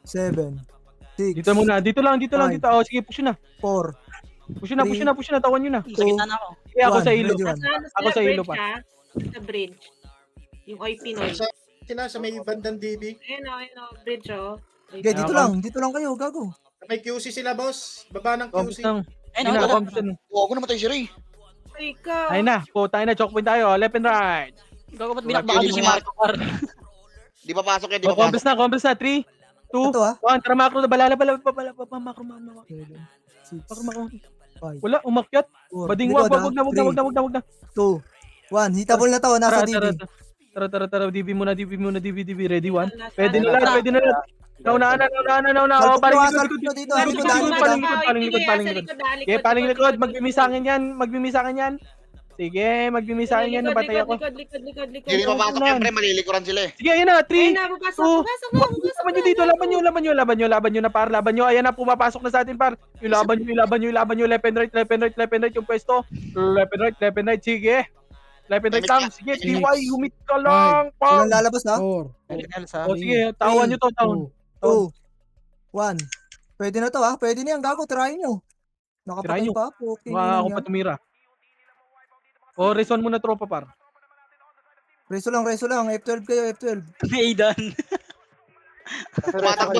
7, 6, Dito muna. Dito lang. Oh, sige, push na. 4, Push na. Tawan nyo na. Sa gitna na ako. Kaya ako sa ilo. Ako sa ilo pa. Sa bridge. Yung oy Pinoy. Sa may bandang DB. Ayun, bridge, oh. Okay, dito lang kayo, gago. May QC sila, boss. Baba ng Kompres QC. lang. Ayun, Ina, ako. kompres na. Huwag ko namatay si Ray. Ay ka. Ayun na. Tayo na. Choke point tayo. Left and right. Gago, ba't binakbakan si Marco, par? Di pa pasok yan, di Oh, pa pasok. kompres na. 3, 2, Ito, ah. 1. Tara, macro na. Balala. Macro. 7, 6, Macro. Wala, umakyat. Bading, wag na. 2, 1. Hitable na to. Nasa DB. Tara. DB muna. DB. Ready, 1. Pwede na lahat. Nauna. Oh, paling likod. Okay, paling likod. Magbimisangan yan. Sige, magbimisangan yan. Napatay ako. Likod. Hindi papasok yan, pre. Malilikuran sila eh. Sige, ayun na. 3, Ayun na, papasok. Laban nyo dito, laban nyo na par, laban nyo. Ayan na, pumapasok na sa atin par. Yung laban nyo, left and right, yung pwesto. Left and right, sige. Left and right lang, sige, TY, humit ka lang, par. Walang lalabas na. 4, O sige, tawan nyo to, tawan. 2, 1. Pwede na to ha. Pwede na yan. Gago, try nyo. Nakapatay Try nyo. pa. Okay, Mga ako pa tumira. O, reson muna tropa par. Reso lang. F12 kayo, F12. Aidan. Tumatakbo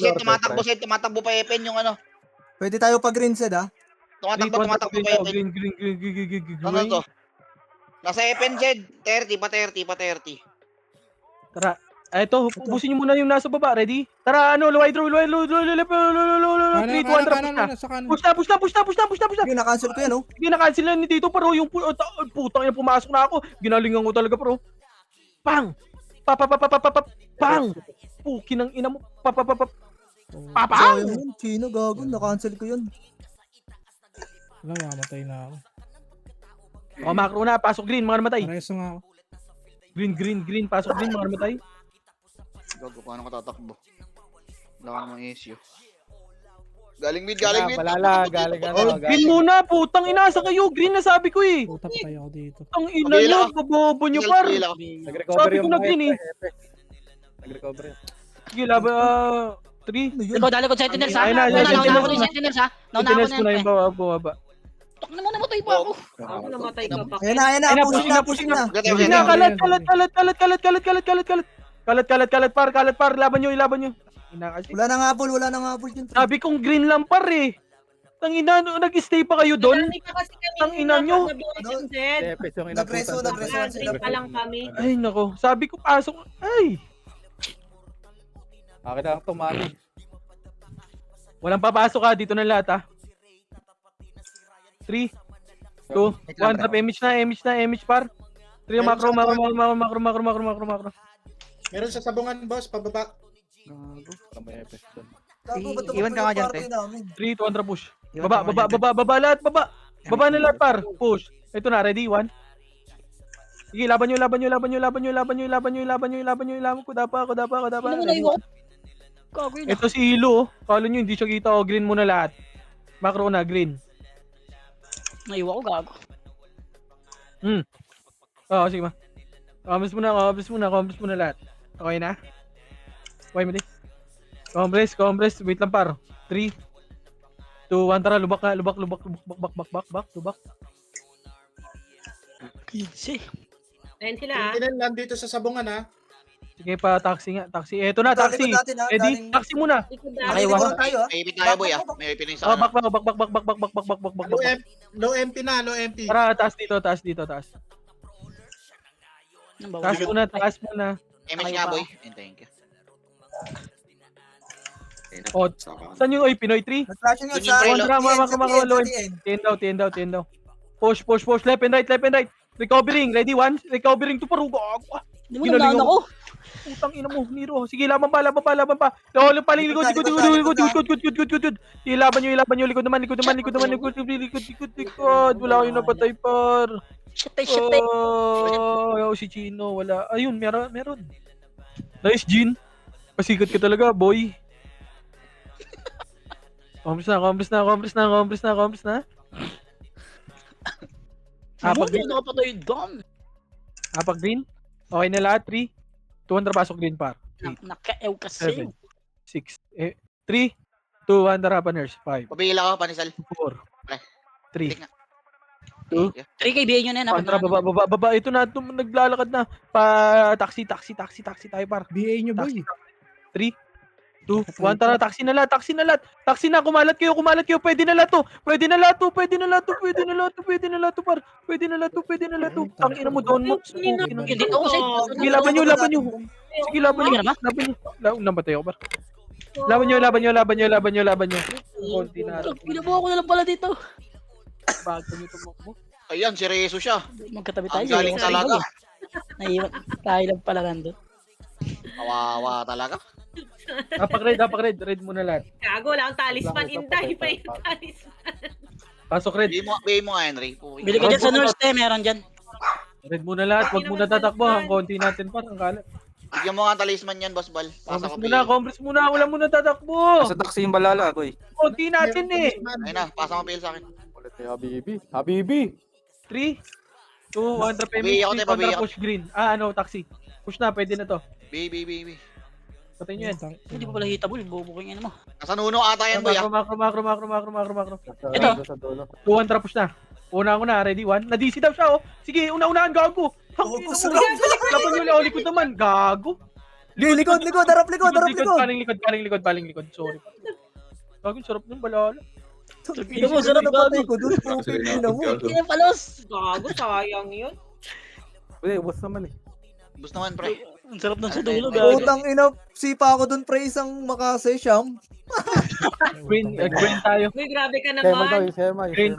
tumatakbo pa Epen yung ano. Pwede tayo pag green set ha. Tumatakbo pa Epen. Green. Ano to? Nasa Epen, Jed. 30 pa 30. Tara. Eto, ubusin nyo muna yung nasa baba. Ready? Tara, ano, luway, 3, 2, 1, push na. Sige, na-cancel ko yan oh. Sige, na-cancel na ni Tito, pero yung putang yung pumasok na ako. Ginalingan ko talaga, bro. Pang! Pang! Pukin ng ina mo. Papang! Sayang yun. Chino, gago. Na-cancel ko yun. Mamatay na ako. O, macro na. Pasok green, mga namatay. Pareso nga ako. Green. Pasok green, mga namatay. Gago, paano ka tatakbo? Wala ka namang issue. Galing mid. Galing. Green muna, putang ina. Sa kayo, green na sabi ko eh. Puta patay ako dito. Ang ina nyo, babobo nyo par. Sabi ko na green eh. Nag-recover. Sige, laba, 3. Likod sentinels ha. Ayun na, Nauna ako ng sentinels ha. Nauna ako Sentinels ko na yung baba. Tok na mo, namatay pa ako. Ako namatay ka pa. Ayan na. Pushing na. Sige na, kalat par, laban nyo. Wala nang apple dyan. Sabi kong green lang par eh. Tangina, nag-stay pa kayo doon? Marami pa kasi kami Ang ina nyo. Nagreso sila. Pa lang kami. Ay nako, sabi ko pasok. Ay, Akin na lang tumali. walang papasok ha, dito na lahat ha. 3, 2, 1, tap, image par. 3, macro. Meron sa sabungan, boss, pababa. Gago, ba't Iwan ka nga dyan, party namin? 3, 2, 1, push. Baba lahat, baba. Baba na lahat par, push. Ito na, ready, 1. Sige, laban nyo. Kudapa. Ano mo na iwan? Gago yun. Ito si Hilo, kala nyo hindi siya kita, green muna lahat. Macro na, green. Naiwan ko gago. Oo, sige ma. Compres muna lahat. Okay na? Okay mo din. Compres. Wait lang par. 3, 2, 1, tara, lubak. Easy. Ayun sila ha. Sentinel nandito sa sabungan ha. Sige pa, taxi nga. Taxi. Eto na, taxi. Likod natin, ha? Ready? Galing- Taxi muna. Likod Okay, na. wala. tayo ha. May ipit tayo, boy ah. May ipit sa Oh, ano. bak. Low MP na, low MP. Tara, taas dito. Ano ba? Taas muna. MS nga, boy. Thank you. Oh, saan yung Pinoy 3? Nag-flashing yun Yun sa... yung Kontra, mga low. TN. Ten down. Push. Left and right. Recovering. Ready, 1. Recovering to parugo. Hindi mo naman ako. Putang ina mo, Niro. Sige, laban pa. Lolo, paling likod. Good. Ilaban nyo. Likod naman. Wala kayong napatay par. Shit. Oh, si Chino, wala. Ayun, meron. Nice, Jin. Pasikat ka talaga, boy. Compres na. Apak green. Nakapatay doon. Apak green. Okay na lahat. 3, 2, pasok green par. Nakaew kasi. 7, 6, 3, 2, 1, tara pa nurse. 5, Pabila ka, Panisal. 4, 3, 3 kay BA nyo na yan. tara, baba. Ito na, naglalakad na. Taxi tayo par. BA nyo, boy. 3, 2, 1, tara, taxi na lahat. Taxi na, kumalat kayo. Pwede na lahat to, par. Pwede na lahat to. Ang ina mo, doon mo. Hindi ako kasi. Sige, laban nyo. Sige, laban nyo. Namatay ako par. Laban nyo. Konti na. Binubuha ko na lang pala dito. Bago nyo tumakbo. Ayan, si Rezo siya. Magkatabi Ang tayo. galing talaga. Naiwan. Tayo lang pala nandun. Kawawa talaga. Apak red. Red muna lahat. Gago, wala akong talisman. Inday pa yung talisman. Pasok red. Bigay mo nga, Henry. Bili ka dyan sa nurse, meron dyan. Red muna lahat. Huwag muna tatakbo. Ang konti natin pa. Ang kala. Bigyan mo nga ang talisman yan, Boss Bal. Pasa ko Compres muna. Wala muna tatakbo. Sa taxi yung balala, boy. Konti natin eh. Ayun na, pasa mo PL sa akin. Ulit ni Habibi. 3, 2, 1, drop Pabiyak ako, MHP, pabiyak kontra ako. push green. Taxi. Push na, pwede na to. Baby. Patay nyo yan. Hindi pa pala hitable. Bubuking ano mo. Nasa nuno ata yan, boy. Makro. Ito. Sa dulo. 2-1 trap push na. Una ko na, ready? 1. Na-DC daw siya, oh. Sige, una-unahan, gago. Laban nyo lang, likod naman. Gago. Likod, harap likod. Paling likod. Sorry. Gago, sarap ng balala. Ino mo, sarap Napatay gago. ko dun. Ina mo. Hindi na palos. Gago, sayang yun. Uy, ubos naman eh. Bus naman, pre. Ang sarap ng sa dulo, gago. Putang ina, sipa ako dun pre isang makase siyam. Green tayo. Uy, grabe ka Shema daw, naman. yung Shema. Green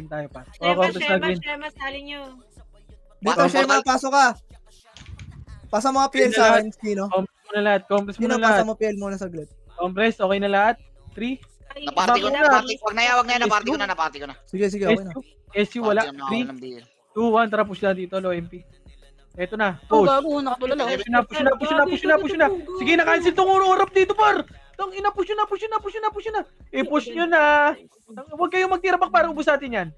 tayo pa. Compres na green. Shema, sali nyo. Dito Shema, pasok ka. Pasa mga PL sa akin, Kino. Compres Kino, muna pasa lahat. mo PL muna saglit. Compres, okay na lahat. 3. Naparty ko na. Wag na yan, naparty ko na. Sige, okay na. SU wala. Party na ako 3, ng BL. 2, 1, tara push na dito, low MP. Eto na, Oh, push. gago. Nakatulala. Push na. Sige, na-cancel tong urap dito, par. Tang ina, push na. Push nyo na. Huwag kayong magtira pa para ubus natin yan.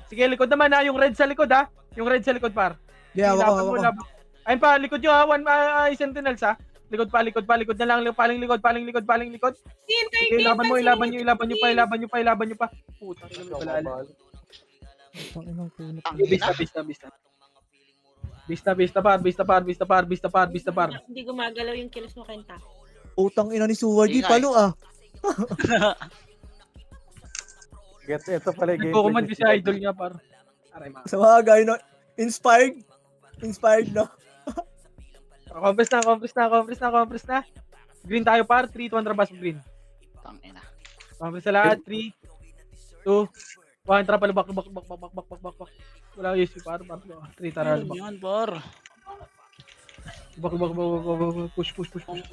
Sige, likod naman ha, yung red sa likod ha. Yung red sa likod, par. Yeah, Laban wako. laban. Ayun pa, likod nyo ha, sentinels ha. Likod pa na lang, paling likod. Hintay, Sige, ilaban nyo pa. Puta, balala. Bista par. Hindi gumagalaw yung kills mo, Kenta. Utang ina ni Suwardi, Ingay. palo ah. Ito pala yung Nagkukuman kasi idol niya, par. Aray, mga. Sa mga guy, no? Inspired, no? Compres na. Green tayo, par. 3, 2, 1, trabas green. Tangina. Compres sa lahat. 3, 2, 1, trap, bak. Wala yung par. 3, tara, Ano yan, par? bak. Push.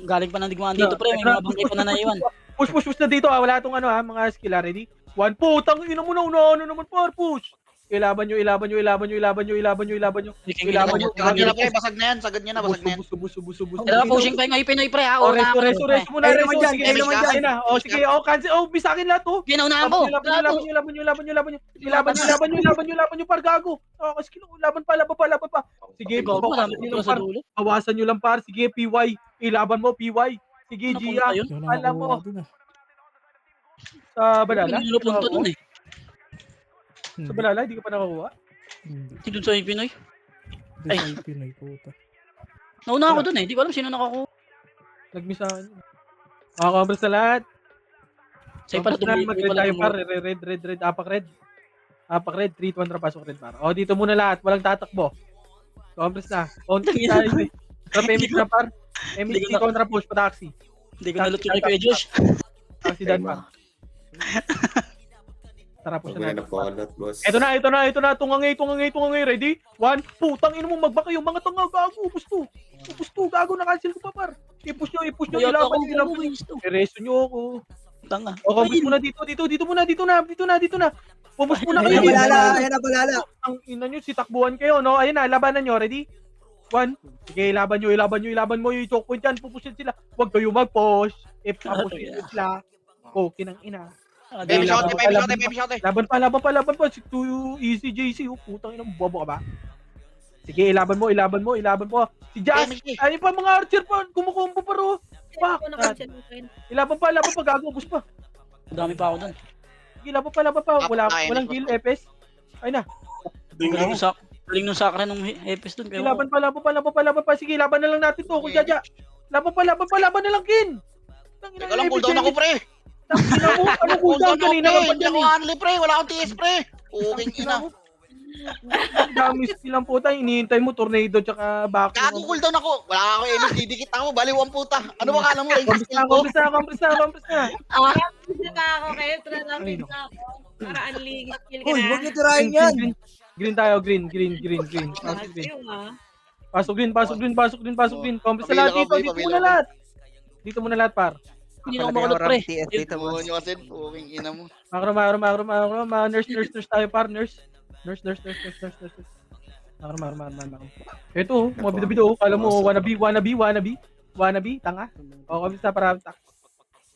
Galing pa ng digmaan dito, pre. May mga bangkay pa na naiwan. Push na dito, wala tong mga skill, ready? 1, putang ina mo na, naman, par, push. Ilaban nyo. Hindi Ilaban nyo. Sagad nyo na, pre. Basag na yan. Basag na yan. Subus. Ito, pushing pa yung Pinoy, pre, ha? Resto muna, Kayo resto. naman dyan, Sige, kayo naman dyan. ayun na. Sige, cancel. Bisa akin lahat, oh. Ginaunahan ko. Ilaban nyo, par, gago. Skill, laban pa. Sige, Gago, marami bawasan nyo pa lang, sa par. dulo. Bawasan nyo lang, par. Sige, PY. Ilaban mo, PY. Sige, Ano, Gia. punta yun? Alam mo. Sa Balala? Hindi nyo punta dun, eh. Sa Balala, hindi ka pa nakakuha? Hindi dun sa Pinoy. Ay. Nauna ako dun, eh. Hindi ko alam sino nakakuha. Nag-miss ako. Compres na lahat. Sa'yo pala Compres na, mag-red tayo, par. Red. Apak red. 3, 2, 1, pasok red, par. Dito muna lahat. Walang tatakbo. Compres na. Konti tayo. Sa MX na, par. MX kontra push pa taxi. Hindi ko nalot yung kay Josh. Taxi dan, par. Tara, push Huwag na na natin. napolot, boss. Ito na. Tungangay. Ready? 1, putang ina mo, magbaka yung mga tanga, gago. Ubus to, gago, na-cancel ko pa, par. I-push nyo, ilaban nyo. Ereso nyo ako. Tanga. Compres muna dito na. Pumus muna kayo. Ayan na, balala. Ang ina nyo, si takbuhan kayo, no? Ayun na, labanan nyo, ready? 1. Sige, ilaban mo yung choke point yan, pupusin sila. Huwag kayo mag-push. If papusin sila, kinang ina. Baby shot. Laban pa. Too easy, JC. Putang ina, bobo ka ba? Sige, ilaban mo. Si Jazz, ayun pa mga archer pa, kumukombo pa ro. Ilaban pa, gago, ubus pa. Dami pa ako dun. Sige, laban pa. Walang kill, FS. Ayun na. Galing nung sakra nung Epes dun. Sige, laban pa. Sige, laban na lang natin to, kung Jaja. Laban na lang, Kin. Teka lang, cooldown ako, pre. Ano cooldown kanina ka pa dyan, Hindi ako unli, pre. Wala akong TS, pre. Uking ina. Dami silang puta, hinihintay mo tornado tsaka back. Gago, cooldown ako. Wala ako MS, didikit ako. Baliw ang puta. Ano ba kala mo? Range skill ko? Compres na. Hindi pa ako kayo. Tara lang, Ay, no. ako. Para unli skill ka Uy, na. huwag niyo tirahin yan. Green tayo, green. Pasok green. Yung ah. Pasok green. Compass na Pabila lahat ka, dito. boy, Dito pabila muna ka. lahat. Dito muna lahat, par. Hindi na ako makulot, pre. TS dito, Buo boss. nyo kasi, puking ina mo. Makro. Nurse tayo, par. Nurse. Makro. Ito, mga bido-bido. Kala mo, wannabe. Tanga. O, kami sa para.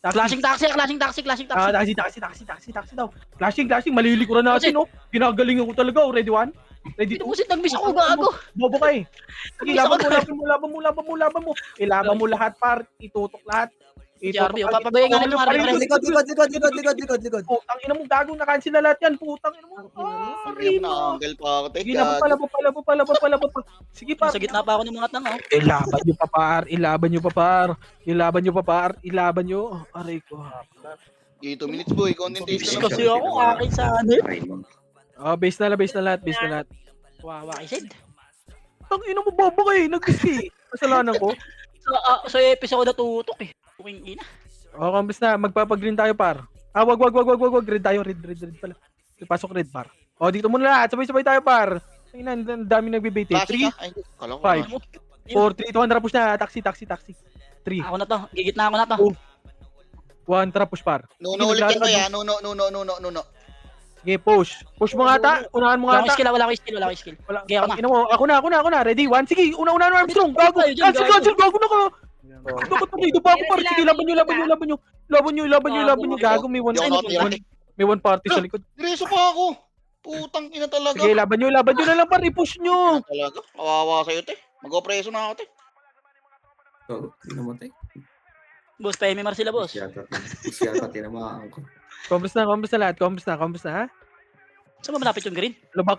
Clashing taxi. Taxi daw. Flashing. Malilikuran natin, oh. Ginagalingan ko talaga, oh. Ready one? Ready two? Deposit, nag-miss ako, gago. Bobo ka eh. Sige, laban mo. Ilaban mo lahat, par. Itutok lahat. JRB, papabayaan nga ng RB, pre. Likod. Putang ina mo, gagong na-cancel na lahat yan. Putang ina mo. Ang na-angle pa ako, Sige, teka. pala. Sige, par. Sa gitna pa ako ng mga tanga. oh. Ilaban nyo, par. Aray ko. 2 minutes, boy. Content taste Miss na kasi ako, akin sa ano. Try mo. Base na lahat. Wawa, I said. Ang ina mo, bobo ka eh. Nag-miss eh. Kasalanan ko. Sa episode na tutok eh. Puking ina. Kambis na. Magpapag-green tayo, par. Wag. Red tayo. Red pala. Pasok red, par. Dito muna lahat. Sabay-sabay tayo, par. Ang dami nagbibait eh. Classic 3, ka? Ay, kala ko. 5, 4, 3, 200 push na. Taxi. 3, Ako na to. Gigitna ako na to. 1, tara push, par. Nuno ulit yan, boy, ha? Nuno. Sige, push. Push mo nga ata. Unahan mo Wala nga akong ata. skill, wala akong skill. Wala. Okay, ako na. Ina mo, ako na. Ready? 1. Sige, una na Armstrong. Gago. Tayo dyan, Cancel. gago. Gago na ka. Dito pa ako, par. Sige, laban nyo. Gago, may one. Hindi ako nakatira. May one party sa likod. Diretso pa ako. Putang ina talaga. Sige, laban nyo na lang, par. I-push nyo. Ina talaga. Kawawa sa'yo, te. Mag-opreso na ako, te. So, hindi namatay. Boss, pa MMR sila, boss. Yata tinamaan ko. Combos na lahat. Combos na, ha? Saan ba malapit yung green? Lubak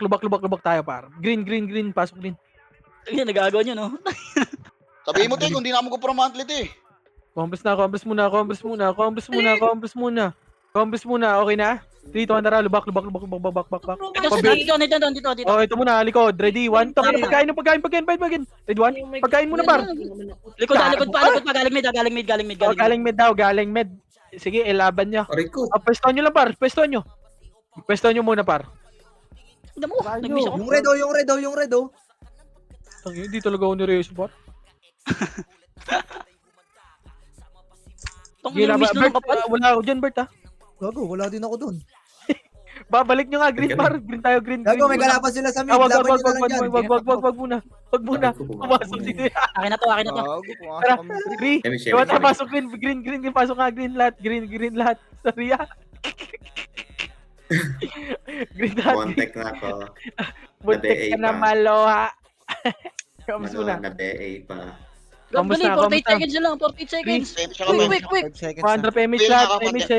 tayo, par. Green. Pasok green. Ayun, nagagawa nyo, no? Sabihin mo, te, kung di na ako mag-monthly, te. Combos muna. Okay na? 3, 2, tara. Lubak. Dito. Ito muna, likod. Ready? 1, to. Pagkain. Ready, 1. Pagkain muna, par. Likod pa. Galing mid. Galing med. Sige, ilaban nyo. Aray ko. Pwesto nyo lang, par. Pwesto nyo muna, par. Tignan mo, nag-miss ako. Yung red. Hindi talaga ako ni-raise, par. Tong yung miss nun ng kapal. Wala ako dyan, Bert, ha. Gago, wala din ako dun. Babalik nyo nga, green, par. Green tayo. Gago, may galapan sila sa mid. Wag Laban nyo na lang dyan. muna. Pumasok si Akin na to. Gago, pumasok kami. Green. Iwan tayo pasok green. Pasok nga green lahat. Green lahat. Sorry, ha. Green lahat. Contact na ako. Buntik ka na maloha. Kamus Ano, muna. na-DA pa. Kamusta? 48 seconds na lang, 48 seconds. Quick. Quick. 5 seconds 100 na. PMH lahat. PMH.